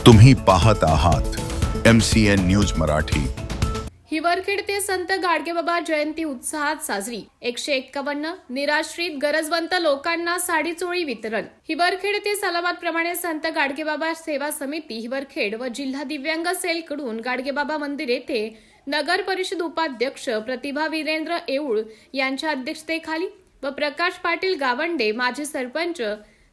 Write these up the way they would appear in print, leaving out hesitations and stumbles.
तुम्ही पाहत आहात MCN न्यूज मराठी। हिवरखेड ते संत गाडगेबाबा जयंती उत्साहात साजरी। 151 निराश्रित गरजवंत लोकांना साडी चोळी वितरण। हिवरखेड ते सालाबाद प्रमाणे संत गाडगेबाबा सेवा समिती हिवरखेड व जिल्हा दिव्यांग सेल कडून गाडगेबाबा मंदिर येथे नगर परिषद उपाध्यक्ष प्रतिभा वीरेंद्र येऊळ यांच्या अध्यक्षतेखाली व प्रकाश पाटील गावंडे माजी सरपंच,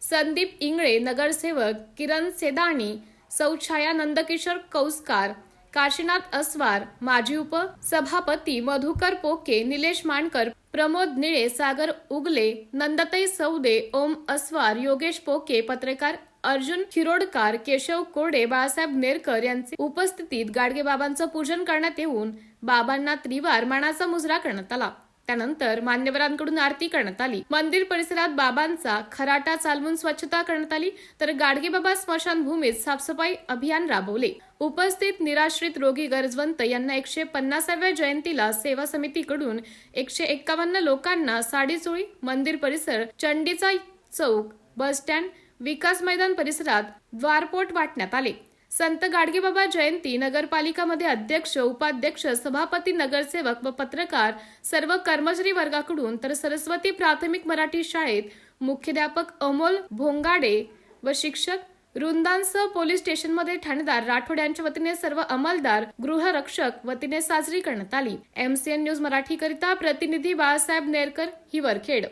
संदीप इंगळे नगरसेवक, किरण सेदानी, सौ छाया नंदकिशोर कौसकार, काशीनाथ अस्वार, माजी उपसभापती मधुकर पोके, निलेश मानकर, प्रमोद निळे, सागर उगले, नंदताई सौदे, ओम अस्वार, योगेश पोके, पत्रकार अर्जुन खिरोडकार, केशव कोरडे, बाळासाहेब नेरकर यांचे उपस्थितीत गाडगेबाबांचं पूजन करण्यात येऊन बाबांना त्रिवार मानाचा मुजरा करण्यात आला। त्यानंतर मान्यवरांकडून आरती करण्यात आली। मंदिर परिसरात बाबांचा खराटा चालवून स्वच्छता करण्यात आली, तर गाडगेबाबा स्मशानभूमीत साफसफाई अभियान राबवले। उपस्थित निराश्रित रोगी गरजवंत यांना 150व्या जयंतीला सेवा समितीकडून 151 लोकांना साडी चोळी, मंदिर परिसर, चंडीचा चौक, बस स्टँड, विकास मैदान परिसरात द्वारपोट वाटण्यात आले। संत गाडगेबाबा जयंती नगरपालिका मध्ये अध्यक्ष, उपाध्यक्ष, सभापती, नगरसेवक व पत्रकार सर्व कर्मचारी वर्गाकडून, तर सरस्वती प्राथमिक मराठी शाळेत मुख्याध्यापक अमोल भोंगाडे व शिक्षक वृंदांसह पोलीस स्टेशनमध्ये ठाणेदार राठोड यांच्या वतीने सर्व अंमलदार, गृहरक्षक वतीने साजरी करण्यात आली। MCN न्यूज मराठी करिता प्रतिनिधी बाळासाहेब नेरकर, हिवरखेड।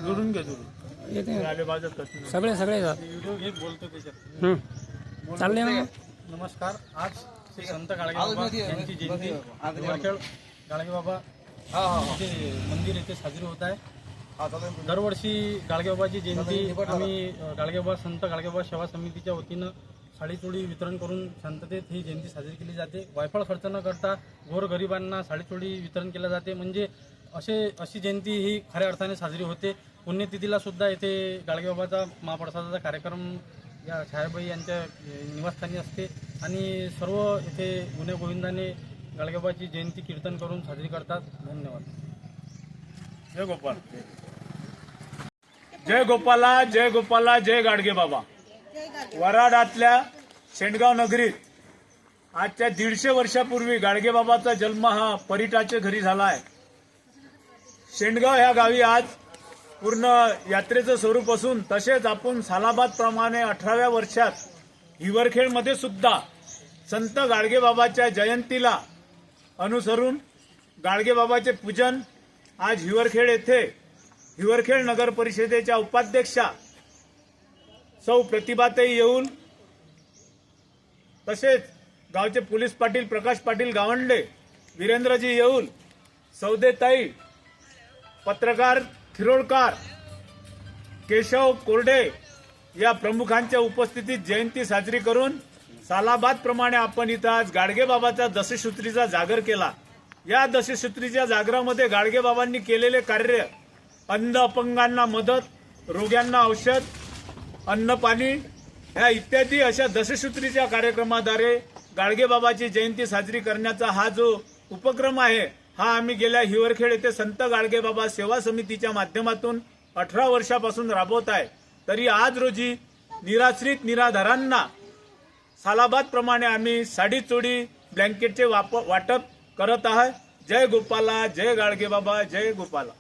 जोडून घे सगळे चालले ना। नमस्कार। आज श्री संत गाडगेबाबा यांची जयंती हिवरखेड गाडगेबाबा मंदिर येथे साजरी होत आहे। दरवर्षी गाडगेबाबाची जयंती आम्ही गाडगेबाबा संत गाडगेबाबा सेवा समितीच्या वतीनं साडी चोळी वितरण करून शांततेत ही जयंती साजरी केली जाते। वायफळ खर्च न करता गोरगरिबांना साडी चोळी वितरण केले जाते। म्हणजे अशी जयंती ही खऱ्या अर्थाने साजरी होते। पुण्यतिथीला सुद्धा येथे गाडगेबाबाचा महाप्रसादाचा कार्यक्रम या छायाबाई यांच्या निवासस्थानी असते आणि सर्व येथे गुण्यागोविंदाने गाडगेबाबाची जयंती कीर्तन करून साजरी करतात। धन्यवाद। जय गोपाल, जय गोपाला, जय गोपाला, जय गाडगेबाबा। वराडातल्या शेंडगाव नगरीत आजच्या 150 वर्षापूर्वी गाडगेबाबाचा जन्म हा परिटाच्या घरी झाला आहे। शेंडगाव ह्या गावी आज पूर्ण यात्रेचं स्वरूप असून, तसेच आपण सालाबाद प्रमाणे 18व्या वर्षात हिवरखेडमध्ये सुद्धा संत गाडगेबाबाच्या जयंतीला अनुसरून गाडगेबाबाचे पूजन आज हिवरखेड येथे हिवरखेड नगर परिषदेच्या उपाध्यक्षा सौ प्रतिभाताई येऊन, तसेच गावचे पोलीस पाटील प्रकाश पाटील गावंडे, वीरेंद्रजी येऊल, सौदेताई, पत्रकार खिरोडकार, केशव कोरडे या प्रमुखांच्या उपस्थितीत जयंती साजरी करून सालाबाद प्रमाणे आपण इथं आज गाडगेबाबाचा दशसूत्रीचा जागर केला। या दशसूत्रीच्या जागरामध्ये गाडगेबाबांनी केलेले कार्य, अंध अपंगांना मदत, रोग्यांना औषध, अन्न पाणी या इत्यादी अशा दशसूत्रीच्या कार्यक्रमाद्वारे गाडगेबाबाची जयंती साजरी करण्याचा हा जो उपक्रम आहे, हा आम्ही गेल्या हिवरखेड येथे संत गाडगेबाबा सेवा समितीच्या माध्यमातून 18 वर्षापासून राबवत आहे। तरी आज रोजी निराश्रित निराधारांना सालाबाद प्रमाणे आम्ही साडी चोळी, ब्लँकेटचे वाटप करत आहोत। जय गोपाला, जय गाडगेबाबा, जय गोपाला।